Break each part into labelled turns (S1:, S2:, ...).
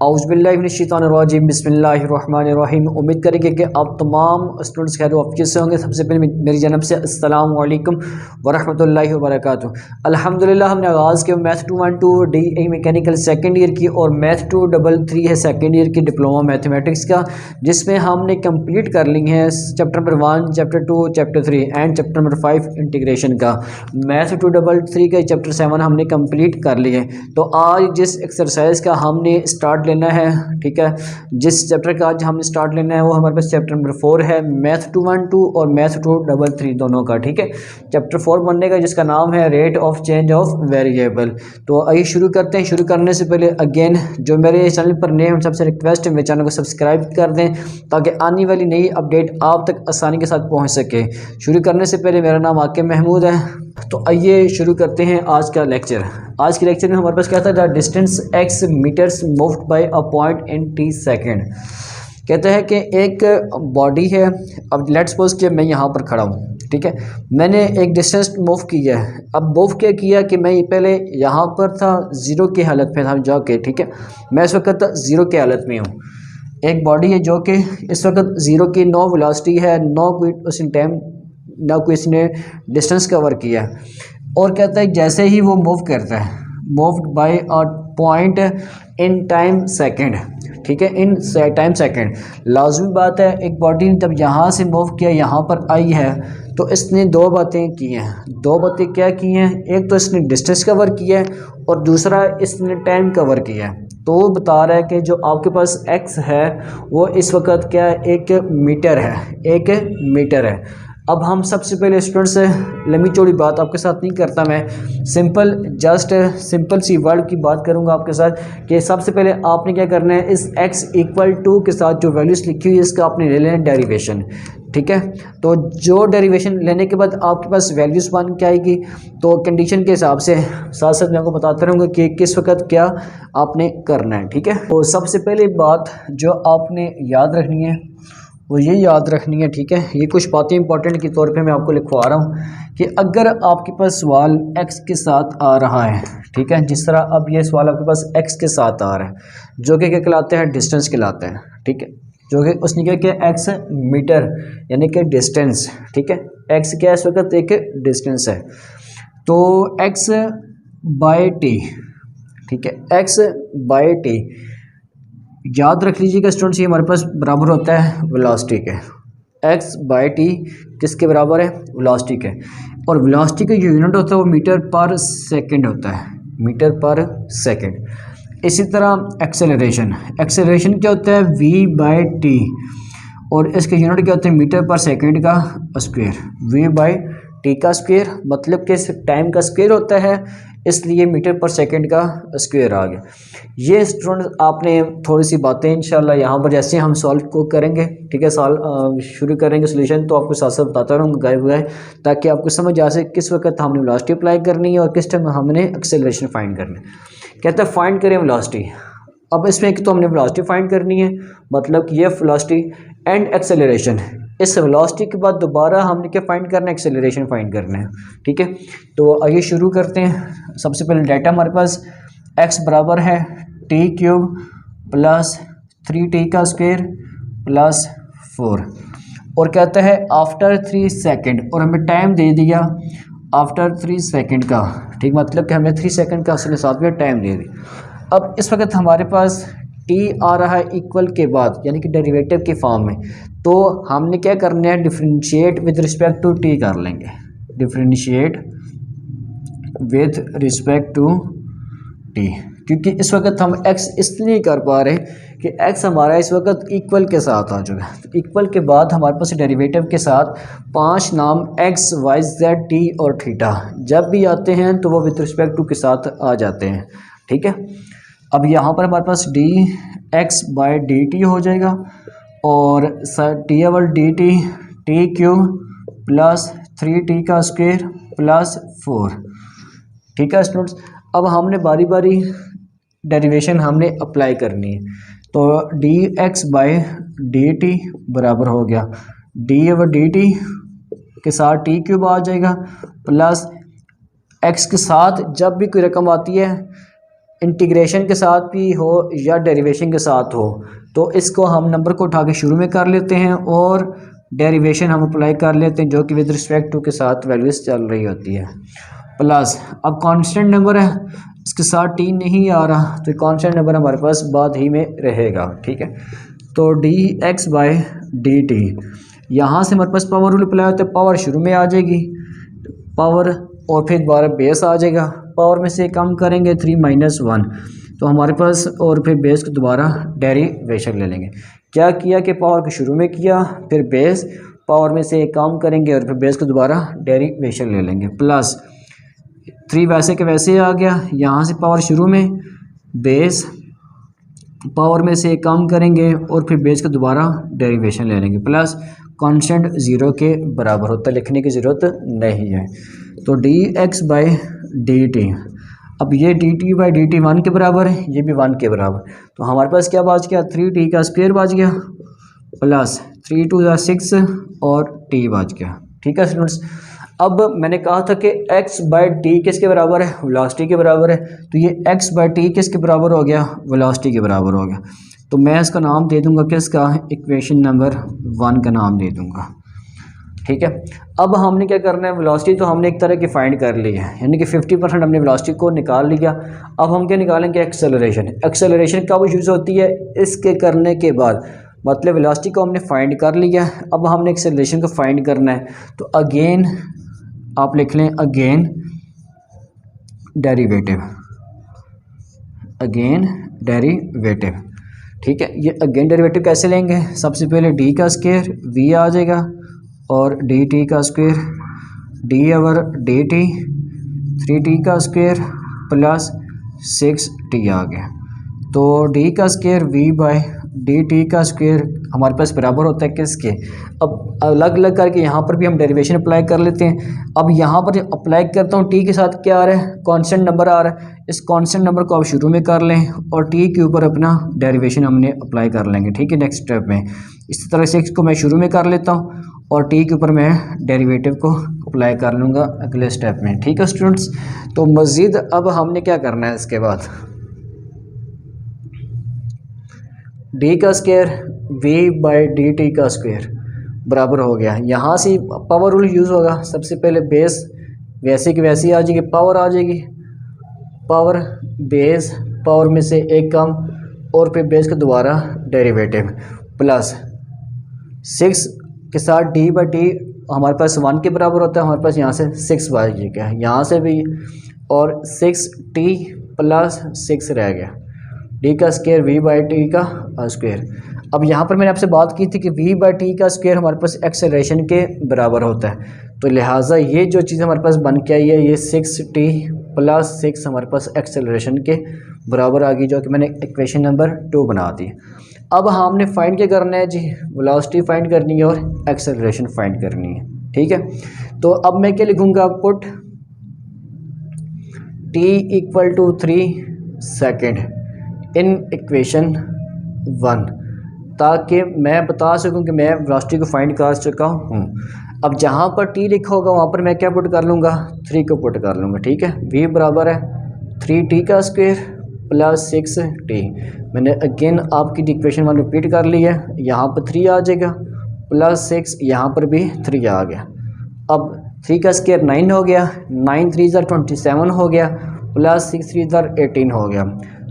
S1: औज़ुबिल्लाहिमिनश्शैतानिर्रजीम बिस्मिल्लाहिर्रहमानिर्रहीम। उम्मीद करेंगे कि आप तमाम स्टूडेंट्स खैर वाफ़ियत से होंगे। सबसे पहले मेरी जानब से अस्सलामु अलैकुम वरहमतुल्लाहि वबरकातुहू। अल्हम्दुलिल्लाह हमने आगाज़ किया math 212 DE mechanical second year की और मैथ 233 है सेकेंड ईयर की डिप्लोमा मैथमेटिक्स का, जिसमें हमने कंप्लीट कर ली है chapter number 1, chapter 2, chapter 3 and chapter number 5 integration का। मैथ 233 का चैप्टर 7 हमने कंप्लीट कर लिए। तो आज जिस एक्सरसाइज का हमने स्टार्ट लेना है, ठीक है, जिस चैप्टर का आज हमने स्टार्ट लेना है वो हमारे पास चैप्टर नंबर 4 है, मैथ 212 और मैथ 233 दोनों का, ठीक है। चैप्टर 4 बनने का जिसका नाम है rate of change of variable. तो आइए शुरू करते हैं। शुरू करने से पहले अगेन जो मेरे चैनल पर नए हैं सबसे रिक्वेस्ट है मेरे चैनल को सब्सक्राइब कर दें ताकि आने वाली नई अपडेट आप तक आसानी के साथ पहुँच सके। शुरू करने से पहले मेरा नाम आकिब महमूद है। तो आइए शुरू करते हैं आज का लेक्चर। आज के लेक्चर में हमारे पास क्या था, the distance x meters moved by a point in t second. कहते हैं कि एक बॉडी है, अब लेट्स सपोज कि मैं यहाँ पर खड़ा हूँ, ठीक है, मैंने एक डिस्टेंस मूव किया है। अब मूव क्या किया कि मैं पहले यहाँ पर था, ज़ीरो की हालत में था जाके, ठीक है, मैं इस वक्त ज़ीरो की हालत में हूँ। एक बॉडी है जो कि इस वक्त ज़ीरो की नो वेलोसिटी है, नो कोई उस टाइम ना कोई इसने डिस्टेंस कवर किया। और कहता है जैसे ही वो मूव करता है, moved by a point in time second, ठीक है, इन टाइम सेकंड। लाजमी बात है एक बॉडी ने जब यहाँ से मूव किया यहाँ पर आई है तो इसने दो बातें की हैं। दो बातें क्या की हैं, एक तो इसने डिस्टेंस कवर किया है और दूसरा इसने टाइम कवर किया है। तो वो बता रहा है कि जो आपके पास x है वो इस वक्त क्या है, एक मीटर है, एक मीटर है। अब हम सबसे पहले स्टूडेंट्स लंबी चौड़ी बात आपके साथ नहीं करता, मैं सिंपल सी वर्ड की बात करूंगा आपके साथ कि सबसे पहले आपने क्या करना है, इस x इक्वल टू के साथ जो वैल्यूज़ लिखी हुई है इसका आपने ले लेना डेरिवेशन, ठीक है। तो जो डेरिवेशन लेने के बाद आपके पास वैल्यूज़ बन के आएगी। तो कंडीशन के हिसाब से साथ साथ मैं आपको बताता रहूँगा कि किस वक्त क्या आपने करना है, ठीक है। तो सबसे पहले बात जो आपने याद रखनी है वो ये याद रखनी है, ठीक है, ये कुछ बातें इंपॉर्टेंट के तौर पे मैं आपको लिखवा रहा हूँ कि अगर आपके पास सवाल x के साथ आ रहा है, ठीक है, जिस तरह अब ये सवाल आपके पास x के साथ आ रहा है जो कि क्या कहलाते हैं, डिस्टेंस कहलाते हैं, ठीक है, जो कि उसने क्या किया x मीटर यानी कि डिस्टेंस, ठीक है, x क्या है इस वक्त एक डिस्टेंस है। तो x बाय टी, ठीक है, x बाय टी याद रख लीजिएगा स्टूडेंट्स, ये हमारे पास बराबर होता है वेलोसिटी के। x बाय टी किसके बराबर है, वेलोसिटी के। और वेलोसिटी का जो यूनिट होता है वो मीटर पर सेकंड होता है, मीटर पर सेकंड। इसी तरह एक्सेलरेशन, एक्सेलरेशन क्या होता है, v बाय टी, और इसके यूनिट क्या होते हैं, मीटर पर सेकंड का स्क्वायर। v बाय टी का स्क्वायर मतलब कि टाइम का स्क्वायर होता है, इसलिए मीटर पर सेकंड का स्क्वायर आ गया। ये स्टूडेंट आपने थोड़ी सी बातें इंशाल्लाह यहाँ पर जैसे हम सॉल्व को करेंगे, ठीक है, शुरू करेंगे सोल्यूशन, तो आपको साथ साथ बताता रहूँगा गाइब हुआ है ताकि आपको समझ आ सके किस वक्त हमने वेलोसिटी अप्लाई करनी है और किस टाइम हमने एक्सेलरेशन फाइंड करना है। कहता है फाइंड करें वेलोसिटी। अब इसमें एक तो हमने वेलोसिटी फाइंड करनी है, मतलब कि ये वेलोसिटी एंड एक्सेलरेशन, इस वेलोसिटी के बाद दोबारा हमने क्या फाइंड करना है, एक्सेलरेशन फाइंड करना है, ठीक है। तो आइए शुरू करते हैं। सबसे पहले डाटा हमारे पास x बराबर है t क्यूब प्लस 3t का स्क्वायर प्लस 4, और कहता है आफ्टर 3 सेकेंड, और हमें टाइम दे दिया आफ्टर 3 सेकेंड का, ठीक, मतलब कि हमने 3 सेकेंड का असली साथ में टाइम दे दी। अब इस वक्त हमारे पास t आ रहा है इक्वल के बाद यानी कि डेरिवेटिव के फॉर्म में, तो हमने क्या करना है, differentiate with respect to t कर लेंगे, differentiate with respect to t, क्योंकि इस वक्त हम x इसलिए कर पा रहे कि x हमारा इस वक्त इक्वल के साथ आ चुका है। तो इक्वल के बाद हमारे पास डेरिवेटिव के साथ 5 नाम x y z t और थीटा जब भी आते हैं तो वो विद रिस्पेक्ट टू के साथ आ जाते हैं, ठीक है। अब यहाँ पर हमारे पास D x by D T हो जाएगा और टी अवर D T T cube plus 3t का स्क्वायर प्लस 4, ठीक है स्टूडेंट्स। अब हमने बारी बारी डेरिवेशन हमने अप्लाई करनी है। तो d x by D t बराबर हो गया डी अवर डी टी के साथ टी क्यूब आ जाएगा प्लस एक्स के साथ जब भी कोई रकम आती है इंटीग्रेशन के साथ भी हो या डेरिवेशन के साथ हो, तो इसको हम नंबर को उठा के शुरू में कर लेते हैं और डेरिवेशन हम अप्लाई कर लेते हैं जो कि विद रिस्पेक्ट टू के साथ वैल्यूज़ चल रही होती है। प्लस अब कांस्टेंट नंबर है, इसके साथ टी नहीं आ रहा, तो कांस्टेंट नंबर हमारे पास बाद ही में रहेगा। ठीक है, तो d x by d T, यहाँ से हमारे पास पावर रूल अप्लाई होता है, पावर शुरू में आ जाएगी पावर और फिर दोबारा बेस आ जाएगा, पावर में से कम करेंगे 3 - 1 तो हमारे पास, और फिर बेस को दोबारा डेरिवेशन ले लेंगे। क्या किया कि पावर को शुरू में किया, फिर बेस, पावर में से कम करेंगे और फिर बेस को दोबारा डेरिवेशन ले लेंगे। प्लस 3 वैसे के वैसे आ गया, यहाँ से पावर शुरू में, बेस, पावर में से कम करेंगे और फिर बेस को दोबारा डेरिवेशन ले लेंगे। प्लस कांस्टेंट 0 के बराबर होता है, लिखने की ज़रूरत नहीं है। तो d x by d T, अब ये D T by d T 1 के बराबर है, ये भी 1 के बराबर, तो हमारे पास क्या बच गया, 3t का स्क्वायर बच गया प्लस 3 × 2 = 6 और t बच गया। ठीक है स्टूडेंट्स, अब मैंने कहा था कि x बाई टी किसके बराबर है, वेलोसिटी के बराबर है, तो ये x बाई टी किसके बराबर हो गया, वेलोसिटी के बराबर हो गया। तो मैं इसका नाम दे दूंगा किसका, इक्वेशन नंबर 1 का नाम दे दूंगा। ठीक है, अब हमने क्या करना है, वेलोसिटी तो हमने एक तरह की फाइंड कर ली है, यानी कि 50% हमने वेलोसिटी को निकाल लिया। अब हम क्या निकालेंगे, एक्सेलरेशन। एक्सेलरेशन कब यूज़ होती है, इसके करने के बाद, मतलब वेलोसिटी को हमने फाइंड कर लिया, अब हमने एक्सेलरेशन को फाइंड करना है। तो अगेन आप लिख लें, अगेन डेरिवेटिव, अगेन डेरिवेटिव। ठीक है, ये अगेन डेरिवेटिव कैसे लेंगे, सबसे पहले डी का स्क्वायर v आ जाएगा और डी टी का square D over d T, 3t का स्क्वायर प्लस 6t आ गया। तो d का square v by d t का स्क्वायर हमारे पास बराबर होता है किसके, अब अलग अलग करके यहाँ पर भी हम डेरिवेशन अप्लाई कर लेते हैं। अब यहाँ पर अप्लाई करता हूँ, t के साथ क्या आ रहा है, कांस्टेंट नंबर आ रहा है, इस कांस्टेंट नंबर को आप शुरू में कर लें और t के ऊपर अपना डेरिवेशन हमने अप्लाई कर लेंगे। ठीक है, नेक्स्ट स्टेप में इसी तरह से इसको मैं शुरू में कर लेता हूँ और t के ऊपर मैं डेरिवेटिव को अप्लाई कर लूँगा अगले स्टेप में। ठीक है स्टूडेंट्स, तो मज़ीद अब हमने क्या करना है, इसके बाद डी का square v by d t का स्क्वायर बराबर हो गया, यहाँ से पावर रूल यूज़ होगा। सबसे पहले बेस वैसे की वैसी आ जाएगी, पावर आ जाएगी, पावर बेस, पावर में से एक कम और फिर बेस का दोबारा डेरिवेटिव प्लस 6 के साथ d बाई टी हमारे पास 1 के बराबर होता है, हमारे पास यहाँ से 6 बच गया, यहाँ से भी, और 6t प्लस 6 रह गया, डी का स्क्वायर v बाई टी का स्क्वायर। अब यहाँ पर मैंने आपसे बात की थी कि v बाई टी का स्क्वायर हमारे पास एक्सेलरेशन के बराबर होता है, तो लिहाजा ये जो चीज़ हमारे पास बन के आई है, ये 6t प्लस 6 हमारे पास एक्सेलरेशन के बराबर आ गई, जो कि मैंने इक्वेशन नंबर 2 बना दी। अब हमने फाइंड क्या करना है जी, वेलोसिटी फाइंड करनी है और एक्सेलरेशन फाइंड करनी है। ठीक है, तो अब मैं क्या लिखूँगा, put t = 3 second in equation 1, ताकि मैं बता सकूं कि मैं वेलोसिटी को फाइंड कर चुका हूं। अब जहां पर t लिखा होगा वहां पर मैं क्या पुट कर लूँगा, 3 को पुट कर लूँगा। ठीक है, v बराबर है 3t का स्क्वायर प्लस 6t। मैंने अगेन आपकी इक्वेशन 1 रिपीट कर ली है, यहाँ पर 3 आ जाएगा प्लस 6, यहाँ पर भी 3 आ गया। अब 3 का स्क्वायर 9 हो गया, 9 3 = 27 हो गया प्लस 6 3 = 18 हो गया।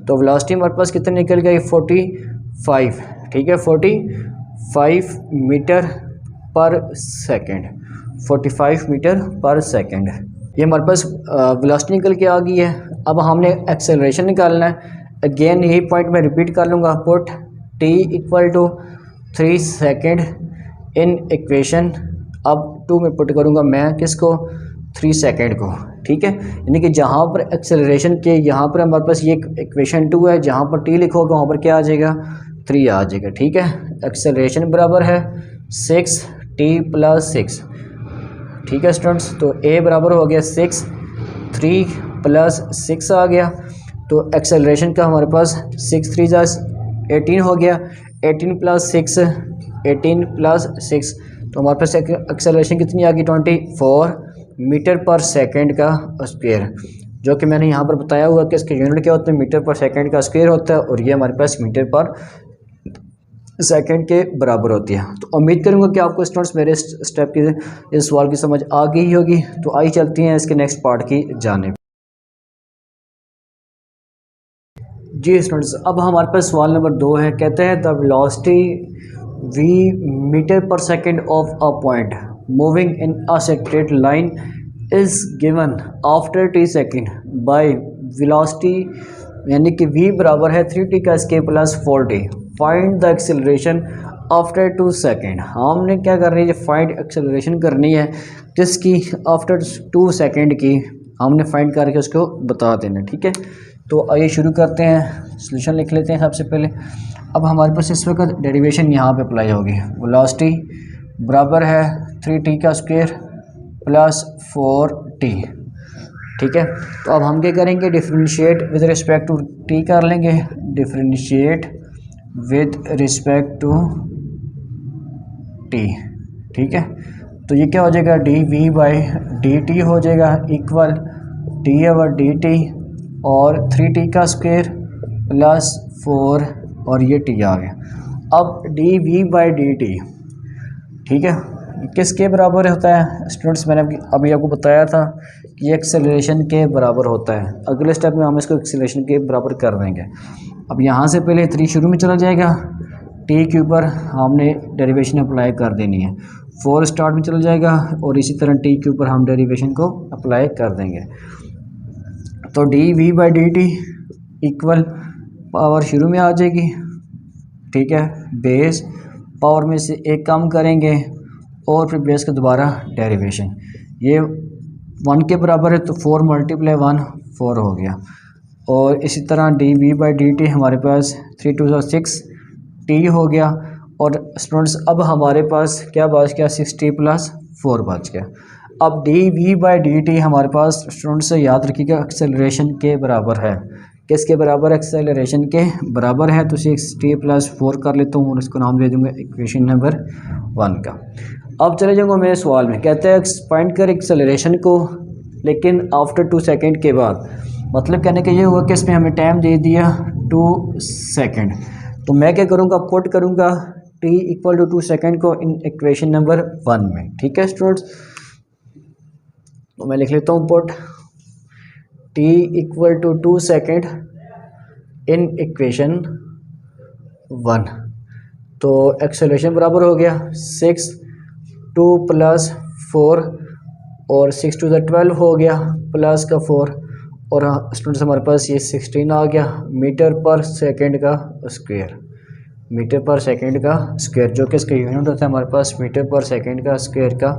S1: तो वेलोसिटी हमारे पास कितने निकल गई, 45। ठीक है, 45 मीटर पर सेकेंड, 45 मीटर पर सेकेंड ये हमारे पास वेलोसिटी निकल के आ गई है। अब हमने एक्सेलरेशन निकालना है, अगेन यही पॉइंट मैं रिपीट कर लूँगा, put t = 3 second in equation, अब 2 में पुट करूँगा मैं किसको, 3 सेकेंड को। ठीक है, यानी कि जहाँ पर एक्सेलरेशन के यहाँ पर हमारे पास ये इक्वेशन 2 है, जहाँ पर t लिखा होगा वहाँ पर क्या आ जाएगा, 3 आ जाएगा। ठीक है, एक्सेलरेशन बराबर है 6t प्लस 6। ठीक है स्टूडेंट्स, तो a बराबर हो गया 6, 3 प्लस 6 आ गया, तो एक्सेलरेशन का हमारे पास 6 3 = 18 हो गया, 18 प्लस 6 18 प्लस 6, तो हमारे पास एक्सेलरेशन कितनी आ गई, 24 मीटर पर सेकेंड का स्क्वायर, जो कि मैंने यहाँ पर बताया हुआ कि इसके यूनिट क्या होते हैं, मीटर पर सेकंड का स्क्वायर होता है और ये हमारे पास मीटर पर सेकंड के बराबर होती है। तो उम्मीद करूँगा कि आपको स्टूडेंट्स मेरे स्टेप की इस सवाल की समझ आ गई होगी। तो आई चलती हैं इसके नेक्स्ट पार्ट की जानिब। जी स्टूडेंट्स, अब हमारे पास सवाल नंबर 2 है। कहते हैं द वेलोसिटी v मीटर पर second of a point moving in a straight line is given after t second by velocity, यानी कि v बराबर है 3t का square plus 4t। Find the acceleration after 2 second. हमने क्या करनी है, फाइंड एक्सेलरेशन करनी है जिसकी आफ्टर 2 सेकंड की हमने फाइंड करके उसको बता देना। ठीक है, तो आइए शुरू करते हैं। सॉल्यूशन लिख लेते हैं सबसे पहले। अब हमारे पास इस वक्त डेरिवेशन यहाँ पे अप्लाई होगी। वेलोसिटी बराबर है 3t का स्क्वायर प्लस 4t। ठीक है, तो अब हम क्या करेंगे, differentiate with respect to t कर लेंगे। Differentiate with respect to t। ठीक है, तो ये क्या हो जाएगा, dv बाई dt हो जाएगा इक्वल d ओवर dt और 3t का स्क्वायर प्लस 4 और ये t आ गया। अब dv बाई dt, ठीक है, किसके बराबर होता है स्टूडेंट्स, मैंने अभी आपको बताया था कि ये एक्सेलरेशन के बराबर होता है। अगले स्टेप में हम इसको एक्सेलरेशन के बराबर कर देंगे। अब यहाँ से पहले 3 शुरू में चला जाएगा, t के ऊपर हमने डेरिवेशन अप्लाई कर देनी है। 4 स्टार्ट में चला जाएगा और इसी तरह t के ऊपर हम डेरिवेशन को अप्लाई कर देंगे। तो dv by dt equal power शुरू में आ जाएगी। ठीक है, बेस पावर में से एक कम करेंगे और फिर बेस का दोबारा डेरिवेशन, ये 1 के बराबर है तो 4 मल्टीप्लाई 1 4 हो गया। और इसी तरह dv बाई dt हमारे पास 3 2 6 t हो गया। और स्टूडेंट्स अब हमारे पास क्या बच गया, 6t प्लस 4 बच गया। अब dv बाई dt हमारे पास स्टूडेंट्स से याद रखिएगा एक्सेलरेशन के बराबर है। किसके बराबर, एक्सेलरेशन के बराबर है। तो 6t प्लस 4 कर लेता हूँ और इसको नाम दे दूँगा इक्वेशन नंबर 1 का। अब चले जाऊँगा मेरे सवाल में। कहते हैं फाइंड कर एक्सेलरेशन को लेकिन आफ्टर 2 सेकंड के बाद। मतलब कहने का ये हुआ कि इसमें हमें टाइम दे दिया 2 सेकंड। तो मैं क्या करूँगा, पुट करूँगा t इक्वल टू 2 सेकंड को इन इक्वेशन नंबर 1 में। ठीक है स्टूडेंट्स, तो मैं लिख लेता हूँ put t equal to 2 second in equation 1। तो एक्सेलरेशन बराबर हो गया 6 2 प्लस 4 और 6 टू द 12 हो गया प्लस का 4 और स्टूडेंट्स हमारे पास ये 16 आ गया मीटर पर सेकंड का स्क्वायर। मीटर पर सेकंड का स्क्वायर जो कि इसका यूनिट होता है हमारे पास मीटर पर सेकंड का स्क्वायर का।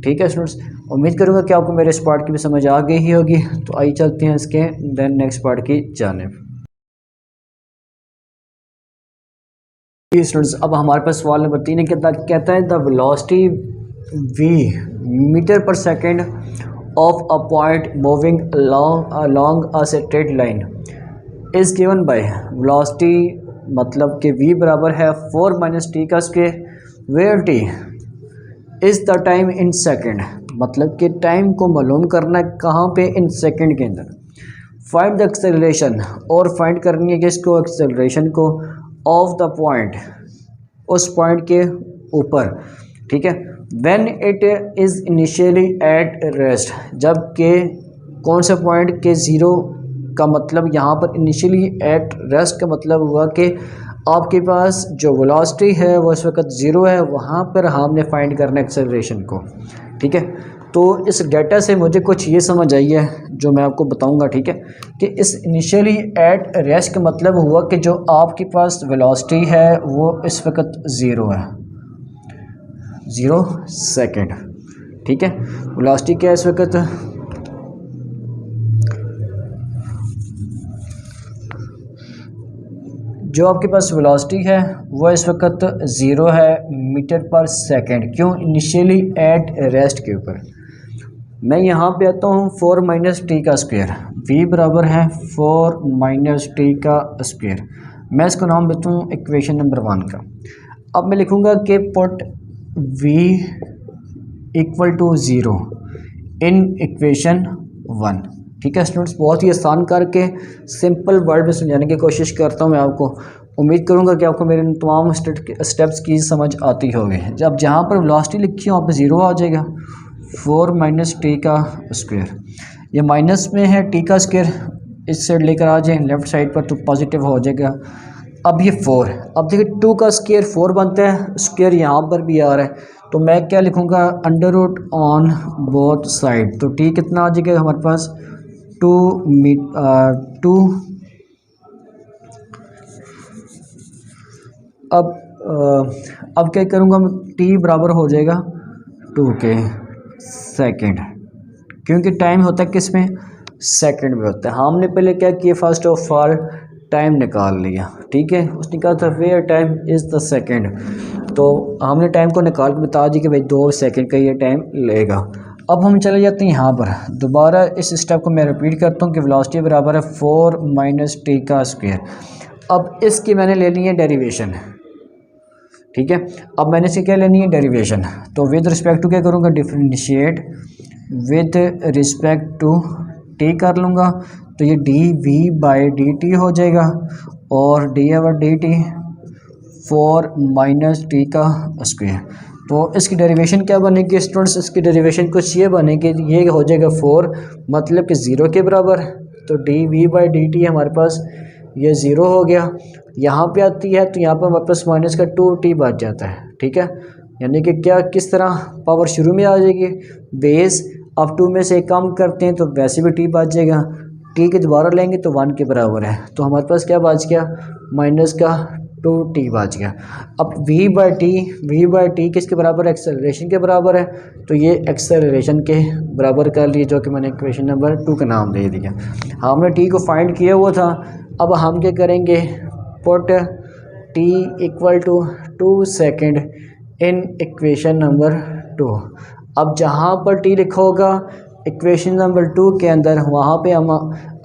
S1: ठीक है स्टूडेंट्स, उम्मीद करूँगा कि आपको मेरे इस पार्ट की भी समझ आ गई ही होगी। तो आइए चलते हैं इसके देन नेक्स्ट पार्ट की जानिब। स्टूडेंट्स अब हमारे पास सवाल नंबर 3 है। कहता है द वेलोसिटी v मीटर पर second of a point moving along a straight line is given by velocity, मतलब कि v बराबर है 4 माइनस टी का square where t is the time in second, मतलब कि टाइम को मालूम करना है कहाँ पे, इन सेकंड के अंदर। फाइंड द एक्सेलरेशन, और फाइंड करनी है किसको, एक्सेलरेशन को, ऑफ द पॉइंट, उस पॉइंट के ऊपर। ठीक है, when it is initially at rest, जबकि कौन सा पॉइंट के ज़ीरो का मतलब यहाँ पर इनिशियली एट रेस्ट का मतलब हुआ कि आपके पास जो वेलोसिटी है वो इस वक्त ज़ीरो है, वहाँ पर हमने फाइंड करना एक्सेलरेशन को। ठीक है, तो इस डेटा से मुझे कुछ ये समझ आई है जो मैं आपको बताऊंगा। ठीक है, कि इस इनिशियली एट रेस्ट का मतलब हुआ कि जो आपके पास वेलोसिटी है वो इस वक्त ज़ीरो है, 0 सेकंड। ठीक है, वेलोसिटी क्या है इस वक्त, जो आपके पास वेलोसिटी है वो इस वक्त 0 है मीटर पर सेकंड। क्यों, इनिशियली एट रेस्ट के ऊपर। मैं यहाँ पे आता हूँ 4 माइनस टी का स्क्वायर, v बराबर है 4 माइनस टी का स्क्वायर। मैं इसको नाम देता हूँ इक्वेशन नंबर 1 का। अब मैं लिखूँगा कि put v equal to 0 in equation 1। ठीक है स्टूडेंट्स, बहुत ही आसान करके सिंपल वर्ड में समझाने की कोशिश करता हूँ मैं आपको। उम्मीद करूँगा कि आपको मेरे तमाम स्टेप्स की समझ आती होगी। जब जहाँ पर वेलोसिटी लिखी हो वहाँ पे ज़ीरो आ जाएगा, 4 माइनस टी का स्क्वायर। ये माइनस में है, टी का स्क्वायर इस साइड लेकर आ जाए लेफ़्ट साइड पर तो पॉजिटिव हो जाएगा। अब ये 4, अब देखिए 2 का स्क्वायर 4 बनता है, स्क्वायर यहाँ पर भी आ रहा है, तो मैं क्या लिखूँगा, under root on both side. तो टी कितना आ जाएगा हमारे पास, 2 अब क्या करूँगा मैं, टी बराबर हो जाएगा 2 के सेकंड, क्योंकि टाइम होता है किस में, सेकंड में होता है। हमने पहले क्या किया, फर्स्ट ऑफ ऑल टाइम निकाल लिया, ठीक है। उसने कहा था where time is the second, तो हमने टाइम को निकाल के बता दी कि भाई 2 सेकंड का ये टाइम लेगा। अब हम चले जाते हैं यहाँ पर, दोबारा इस स्टेप को मैं रिपीट करता हूँ कि वेलोसिटी बराबर है 4 माइनस टी का स्क्वायर। अब इसकी मैंने ले ली है डेरिवेशन, ठीक है। अब मैंने इसकी क्या लेनी है, डेरिवेशन। तो विद रिस्पेक्ट टू क्या करूँगा, differentiate with respect to t कर लूँगा, तो ये d v by d T हो जाएगा, और d over d t 4 minus t का स्क्वायर। तो इसकी डेरिवेशन क्या बनेगी स्टूडेंट्स, इसकी डेरिवेशन कुछ ये बनेगी, ये हो जाएगा 4 मतलब कि 0 के बराबर। तो d v by d t हमारे पास ये 0 हो गया, यहाँ पे आती है तो यहाँ पर हमारे पास माइनस का 2t बच जाता है, ठीक है। यानी कि क्या, किस तरह पावर शुरू में आ जाएगी, बेस अब 2 में से कम करते हैं तो वैसे भी t बच जाएगा, t के दोबारा लेंगे तो 1 के बराबर है, तो हमारे पास क्या बच गया, माइनस का 2t बच गया। अब v बाई टी किसके बराबर है, एक्सेलरेशन के बराबर है, तो ये एक्सेलरेशन के बराबर कर लिए, जो कि मैंने इक्वेशन नंबर 2 का नाम दे दिया। हमने t को फाइंड किया हुआ था, अब हम क्या करेंगे, put t equal to 2 second in equation number 2। अब जहाँ पर t लिखा होगा इक्वेशन नंबर 2 के अंदर, वहाँ पे हम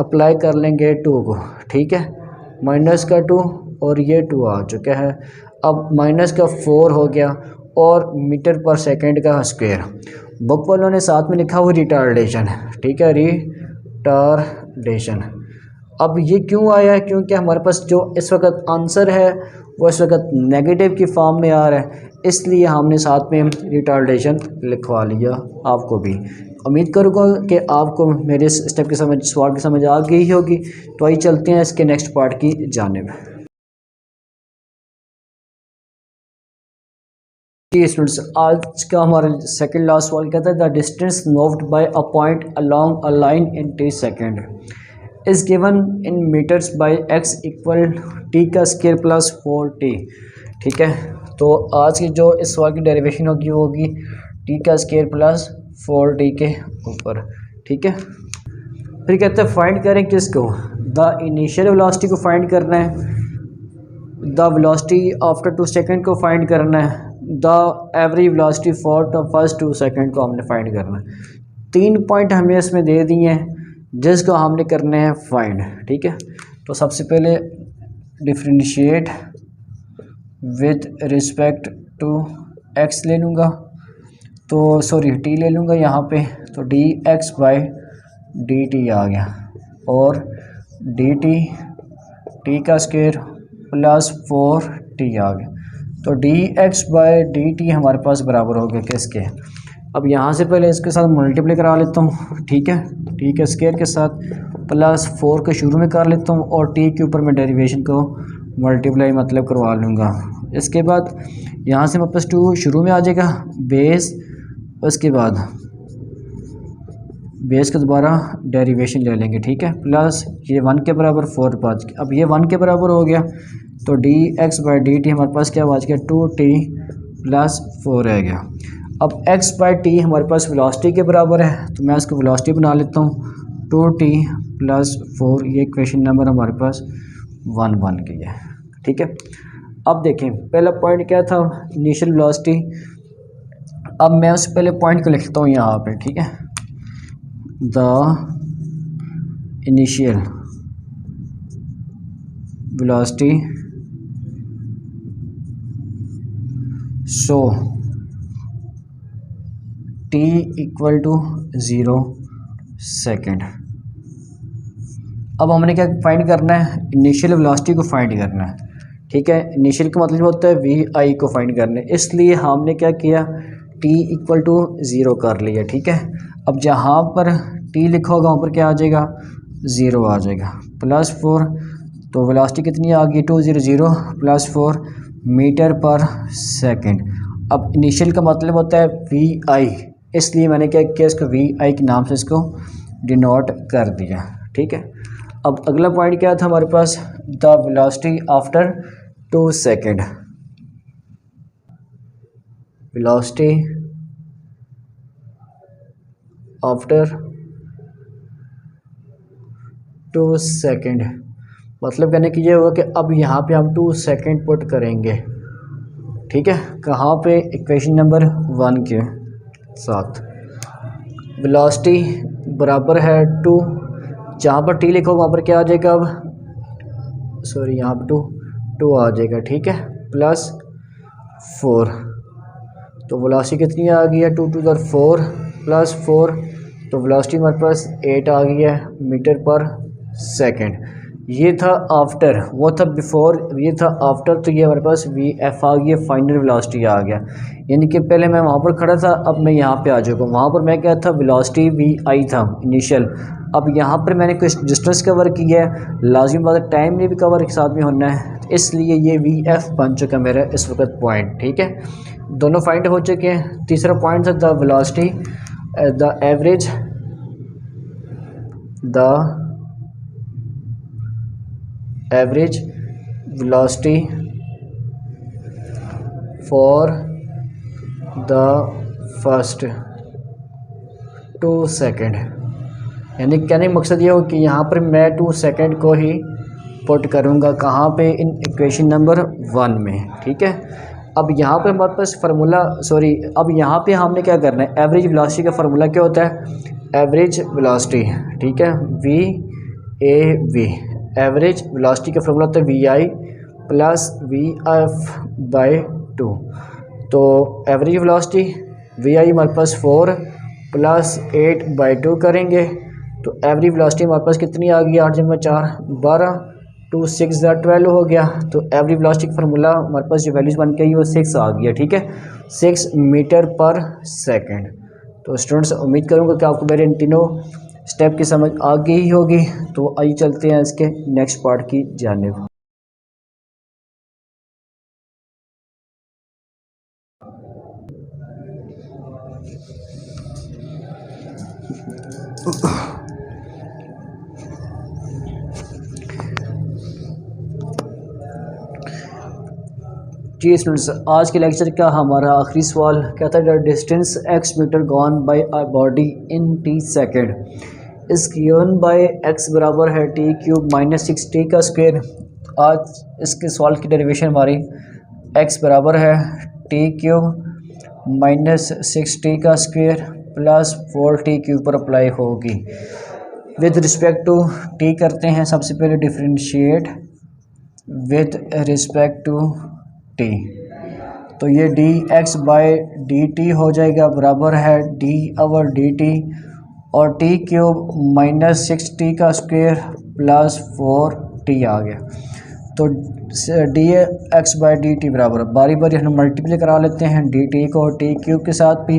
S1: अप्लाई कर लेंगे 2 को, ठीक है। माइनस का 2 और ये 2 आ चुका है, अब माइनस का 4 हो गया, और मीटर पर सेकंड का स्क्वायर। बुक वालों ने साथ में लिखा हुआ रिटार्डेशन, ठीक है, रिटार्डेशन। अब ये क्यों आया है, क्योंकि हमारे पास जो इस वक्त आंसर है वो इस वक्त नेगेटिव की फॉर्म में आ रहा है, इसलिए हमने साथ में रिटार्डेशन लिखवा लिया आपको भी। उम्मीद करूँगा कि आपको मेरे इस स्टेप की समझ, सवाल की समझ आ गई होगी। तो आइए चलते हैं इसके नेक्स्ट पार्ट की जानिब। स्टूडेंट्स, आज का हमारा सेकंड लास्ट सवाल कहता है, the distance moved by a point along a line in t second is given in meters by x equal t का स्क्वायर प्लस 4t, ठीक है। तो आज की जो इस सवाल की डेरिवेशन होगी वो होगी टी का स्क्वायर प्लस 4t के ऊपर, ठीक है। फिर कहते हैं फाइंड करें किसको, द इनिशियल वेलोसिटी को फाइंड करना है, द वेलोसिटी आफ्टर 2 सेकेंड को फाइंड करना है, the average velocity for the first 2 second को हमने फाइंड करना है। 3 पॉइंट हमें इसमें दे दिए हैं जिसको हमने करने हैं फाइंड, ठीक है। तो सबसे पहले differentiate with respect to x ले लूँगा, तो सॉरी t ले लूँगा यहाँ पे, तो dx बाई dt आ गया, और dt t का स्क्वायर प्लस 4t आ गया, तो dx बाई dt हमारे पास बराबर हो गया किसके। अब यहाँ से पहले इसके साथ मल्टीप्लाई करा लेता हूँ, ठीक है, टी के स्क्वायर के साथ प्लस 4 के शुरू में कर लेता हूँ, और टी के ऊपर मैं डेरिवेशन को मल्टीप्लाई मतलब करवा लूँगा। इसके बाद यहाँ से मेरे पास 2 शुरू में आ जाएगा बेस, उसके बाद बेस के दोबारा डेरिवेशन ले लेंगे, ठीक है, प्लस ये 1 के बराबर 4 बच गया। अब ये 1 के बराबर हो गया, तो d x by d t हमारे पास क्या बच गया, 2t प्लस 4 रह गया। अब x बाई टी हमारे पास वेलोसिटी के बराबर है, तो मैं इसको वेलोसिटी बना लेता हूँ, 2t प्लस 4, ये इक्वेशन नंबर हमारे पास 1 बन गई है, ठीक है। अब देखें पहला पॉइंट क्या था, इनिशियल वेलोसिटी। अब मैं उस पहले पॉइंट को लिखता हूँ यहाँ पे, ठीक है, the initial velocity so t equal to 0 second, अब हमने क्या फाइंड करना है, इनिशियल वेलोसिटी को फाइंड करना है। ठीक है, इनिशियल का मतलब होता है वी आई को फाइंड करना है, इसलिए हमने क्या किया, टी इक्वल टू ज़ीरो कर लिया। ठीक है, अब जहाँ पर टी लिखा होगा वहाँ पर क्या आ जाएगा, ज़ीरो आ जाएगा, +4। तो वेलोसिटी कितनी आ गई, 200 +4 मीटर पर सेकंड। अब इनिशियल का मतलब होता है वी आई, इसलिए मैंने क्या किया, इसको वी आई के नाम से इसको डिनोट कर दिया। ठीक है, अब अगला पॉइंट क्या था हमारे पास, the velocity after 2 second. Velocity after 2 second, मतलब कहने की ये होगा कि अब यहाँ पे हम 2 सेकंड पुट करेंगे। ठीक है, कहाँ पे, इक्वेशन नंबर 1 के साथ वेलोसिटी बराबर है 2, जहाँ पर टी लिखा होगा वहाँ पर क्या आ जाएगा, अब सॉरी यहाँ पर 2 आ जाएगा। ठीक है, +4, तो वेलोसिटी कितनी आ गई है, 2 × 4 +4, तो वेलोसिटी हमारे पास 8 आ गई है मीटर पर सेकंड। ये था आफ्टर, वो था बिफोर, ये था आफ्टर, तो ये हमारे पास वी एफ आ गया, फाइनल वेलोसिटी आ गया। यानी कि पहले मैं वहाँ पर खड़ा था, अब मैं यहाँ पे आ चुका हूँ। वहाँ पर मैं क्या था, वेलोसिटी वी आई था इनिशियल, अब यहाँ पर मैंने कुछ डिस्टेंस कवर किया है, लाजिम बात है टाइम ने भी कवर एक साथ में होना है, इसलिए ये वी एफ बन चुका मेरा इस वक्त पॉइंट। ठीक है, दोनों फाइंड हो चुके हैं। तीसरा पॉइंट था the velocity, the average, the average velocity for the first 2 second. यानी कहने का मकसद ये हो कि यहाँ पर मैं 2 सेकंड को ही पुट करूँगा, कहाँ पे, इन इक्वेशन नंबर 1 में। ठीक है, अब यहाँ पे हमारे पास फार्मूला, सॉरी अब यहाँ पे हमने क्या करना है, एवरेज वेलोसिटी का फार्मूला क्या होता है, एवरेज वेलोसिटी। ठीक है, v a v, average velocity का फार्मूला होता है v i plus v f by 2। तो एवरेज वेलोसिटी वी आई हमारे पास 4 + 8/2 करेंगे, तो एवरेज वेलोसिटी हमारे पास कितनी आ गई, 8 × 4 12, 2 6 12 हो गया। तो एवरेज वेलोसिटी का फार्मूला हमारे पास जो वैल्यूज बन के आई वो 6 आ गया। ठीक है, 6 मीटर पर सेकंड। तो स्टूडेंट्स उम्मीद करूँगा कि आपको मेरे इन तीनों स्टेप की समझ आ गई होगी। तो आइए चलते हैं इसके नेक्स्ट पार्ट की जानिब। जी स्टूडेंट्स, आज के लेक्चर का हमारा आखिरी सवाल क्या था, the distance x meter gone by a body in t second is given by x बराबर है t³ - 6t का स्क्वायर। आज इसके सवाल की डेरिवेशन हमारी x बराबर है t³ - 6t का स्क्वायर प्लस 4t³ पर अप्लाई होगी। विद रिस्पेक्ट टू t करते हैं, सबसे पहले differentiate with respect to t, तो ये dx/dt हो जाएगा बराबर है d/dt और t³ - 6t का स्क्वायर प्लस 4t आ गया। तो dx/dt बराबर, बारी बारी हम मल्टीप्लाई करा लेते हैं dt को t³ के साथ भी,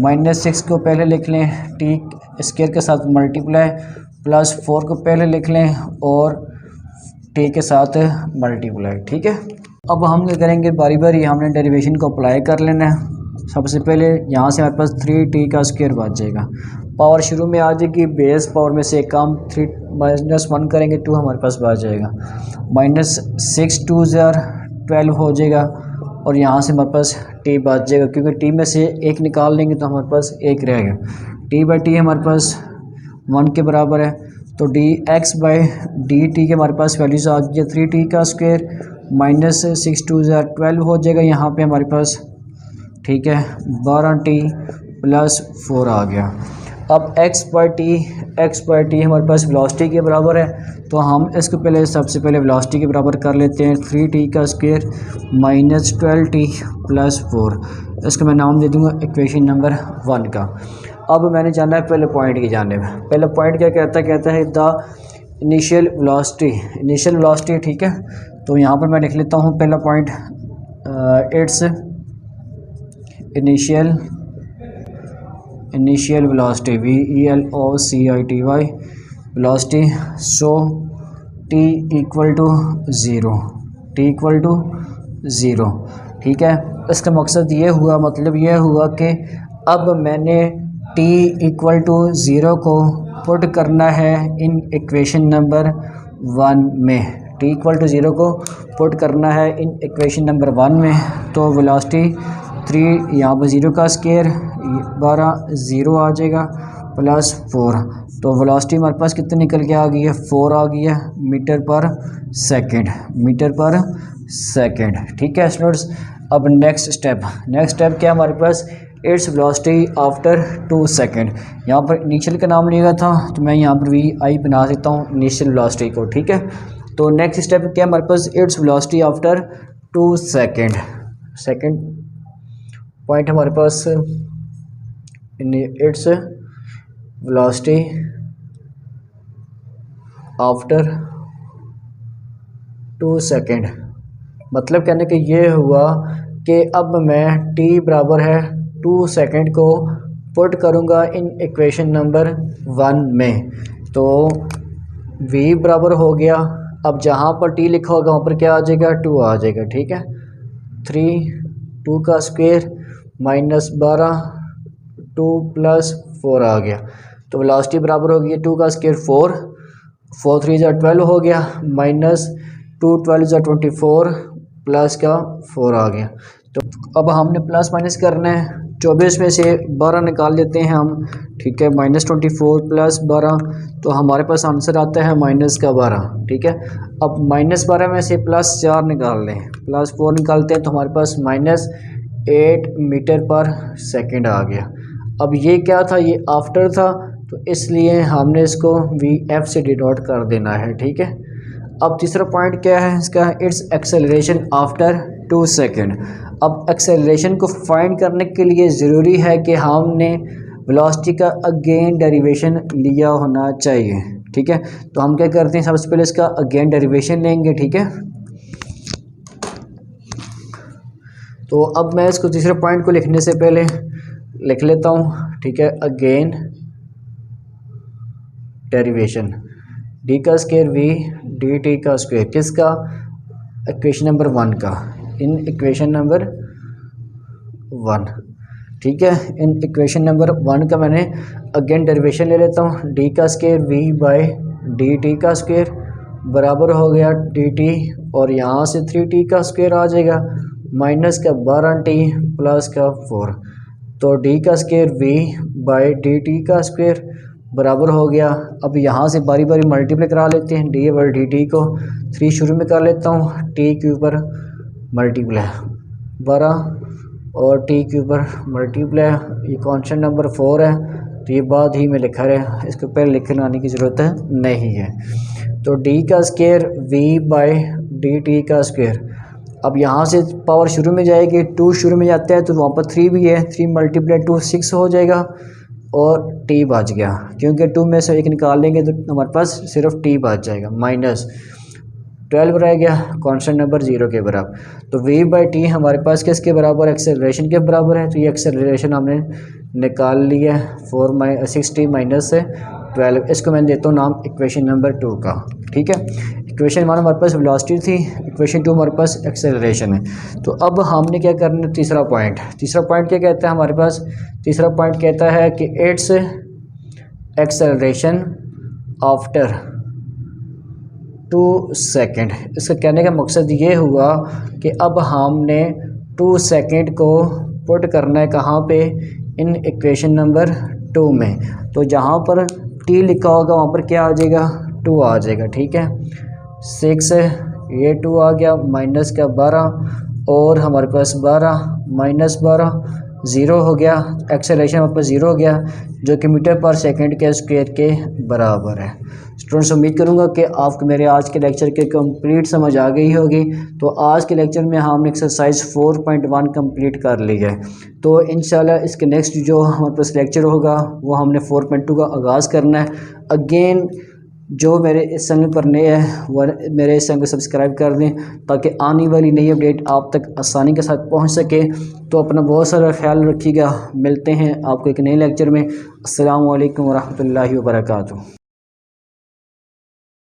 S1: -6 को पहले लिख लें, t स्क्वायर के साथ मल्टीप्लाई, प्लस 4 को पहले लिख लें और t के साथ मल्टीप्लाई। ठीक है, अब हम क्या करेंगे, बारी बारी हमने डेरिवेशन को अप्लाई कर लेना है। सबसे पहले यहाँ से हमारे पास 3t का स्क्वायर बच जाएगा, पावर शुरू में आ जाएगी, बेस पावर में से कम 3 - 1 करेंगे 2 हमारे पास बच जाएगा, -6 2 12 हो जाएगा और यहाँ से हमारे पास t बच जाएगा, क्योंकि t में से एक निकाल लेंगे तो हमारे पास एक रहेगा। t/t हमारे पास 1 के बराबर है, तो dx/dt के हमारे पास वैल्यूज आ गई है 3t का स्क्वायर -6 2 12 हो जाएगा यहाँ पे हमारे पास। ठीक है, 12t + 4 आ गया। अब x/t हमारे पास वेलोसिटी के बराबर है, तो हम इसको पहले सबसे पहले वेलोसिटी के बराबर कर लेते हैं 3t का स्क्वायर -12t + 4। इसको मैं नाम दे दूँगा इक्वेशन नंबर 1 का। अब मैंने जाना है पहले पॉइंट की जानिब। पहले पॉइंट क्या कहता है, द इनिशियल वेलोसिटी, ठीक है। तो यहाँ पर मैं लिख लेता हूँ पहला point, its initial velocity VELOCITY velocity, so T equal to zero, ठीक है। इसका मकसद ये हुआ, मतलब ये हुआ कि अब मैंने T इक्वल टू ज़ीरो को पुट करना है इन इक्वेशन नंबर 1 में। T इक्वल टू ज़ीरो को पुट करना है इन इक्वेशन नंबर 1 में। तो वेलोसिटी 3, यहाँ पर ज़ीरो का स्केयर 12, ज़ीरो आ जाएगा प्लस 4। तो वेलोसिटी हमारे पास कितनी निकल के आ गई है, 4 आ गई है मीटर पर सेकेंड, ठीक है स्टूडेंट्स। अब नेक्स्ट स्टेप क्या हमारे पास, इट्स वेलोसिटी आफ्टर 2 सेकेंड। यहाँ पर इनिशियल का नाम लिया था, तो मैं यहाँ पर VI बना देता हूँ इनिशियल वेलोसिटी को, ठीक है। तो नेक्स्ट स्टेप क्या हमारे पास, its velocity after 2 second point हमारे पास, इट्स वेलोसिटी आफ्टर 2 सेकेंड। मतलब कहने का ये हुआ कि अब मैं T बराबर है 2 सेकेंड को पुट करूँगा इन इक्वेशन नंबर 1 में। तो V बराबर हो गया, अब जहाँ पर T लिखा होगा वहाँ पर क्या आ जाएगा, 2 आ जाएगा, ठीक है। 2 का स्क्वायर माइनस 12, 2 प्लस 4 आ गया। तो वेलोसिटी बराबर हो गई 2 का स्क्वायर 4 3 ज़ा 12 हो गया, माइनस 2 12 ज़ा 24 प्लस का 4 आ गया। तो अब हमने प्लस माइनस करना है, 24 में से 12 निकाल लेते हैं हम, ठीक है। -24 प्लस 12, तो हमारे पास आंसर आता है -12, ठीक है। अब -12 में से +4 निकाल लें, +4 निकालते हैं तो हमारे पास -8 मीटर पर सेकेंड आ गया। अब ये क्या था, ये आफ्टर था, तो इसलिए हमने इसको VF से डिनोट कर देना है, ठीक है। अब तीसरा पॉइंट क्या है इसका, इट्स एक्सेलरेशन आफ्टर 2 सेकेंड। अब एक्सेलरेशन को फाइंड करने के लिए ज़रूरी है कि हमने वेलोसिटी का अगेन डेरिवेशन लिया होना चाहिए, ठीक है। तो हम क्या करते हैं, सबसे पहले इसका अगेन डेरिवेशन लेंगे, ठीक है। तो अब मैं इसको तीसरे पॉइंट को लिखने से पहले लिख लेता हूँ, ठीक है। अगेन डेरिवेशन, D का स्क्वायर V dt का स्क्वायर, किसका, इक्वेशन नंबर 1 का, इन इक्वेशन नंबर 1, ठीक है। इन इक्वेशन नंबर 1 का मैंने अगेन डेरिवेशन ले लेता हूँ। D का स्क्वायर V बाई dt का स्क्वायर बराबर हो गया dt, और यहाँ से 3t का स्क्वायर आ जाएगा, माइनस का 12t प्लस का 4। तो D का स्क्वायर V बाई dt का स्क्वायर बराबर हो गया। अब यहाँ से बारी बारी मल्टीप्लाई करा लेते हैं, डी बाई डी टी को 3 शुरू में कर लेता हूँ, टी के ऊपर मल्टीप्लाई 12 और टी के ऊपर मल्टीप्लाई, ये कॉन्स्टेंट नंबर 4 है, तो ये बाद ही में लिखा रहे, इसको पहले लिखने आने की ज़रूरत नहीं है। तो डी का square v by d t का स्क्वायर, अब यहाँ से पावर शुरू में जाएगी, 2 शुरू में जाता है तो वहाँ पर 3 भी है, 3 मल्टीप्लाई 2 6 हो जाएगा, और t बच गया, क्योंकि 2 में से 1 निकाल लेंगे तो हमारे पास सिर्फ t बच जाएगा, -12 रह गया, कांस्टेंट नंबर 0 के बराबर। तो v बाई टी हमारे पास किसके बराबर, एक्सेलरेशन के बराबर है। तो ये एक्सेलरेशन हमने निकाल लिया, 6t माइनस 12, इसको मैं देता हूँ नाम इक्वेशन नंबर 2 का, ठीक है। इक्वेशन 1 हमारे पास वेलोसिटी थी, इक्वेशन 2 हमारे पास एक्सेलरेशन है। तो अब हमने क्या करना है, तीसरा पॉइंट क्या कहता है हमारे पास, तीसरा पॉइंट कहता है कि इट्स एक्सेलरेशन आफ्टर 2 सेकेंड। इसका कहने का मकसद ये हुआ कि अब हमने 2 सेकेंड को पुट करना है कहाँ पे, इन इक्वेशन नंबर 2 में। तो जहाँ पर t लिखा होगा वहाँ पर क्या आ जाएगा, 2 आ जाएगा, ठीक है। 6 ये 2 आ गया, माइनस का 12 और हमारे पास 12 -12 0 हो गया, एक्सेलरेशन हमारे पास 0 हो गया, जो कि मीटर पर सेकंड के स्क्वायर के बराबर है। स्टूडेंट्स उम्मीद करूंगा कि आपको मेरे आज के लेक्चर के कंप्लीट समझ आ गई होगी। तो आज के लेक्चर में हमने एक्सरसाइज 4.1 कंप्लीट कर ली है। तो इंशाल्लाह इसके नेक्स्ट जो हमारे पास लेक्चर होगा वो हमने 4.2 का आगाज़ करना है। अगेन जो मेरे इस चैनल पर नए हैं वह मेरे इस चैनल को सब्सक्राइब कर दें ताकि आने वाली नई अपडेट आप तक आसानी के साथ पहुंच सके। तो अपना बहुत सारा ख्याल रखिएगा। मिलते हैं आपको एक नए लेक्चर में। अस्सलामु अलैकुम वरहमतुल्लाहि वबरकातुहू।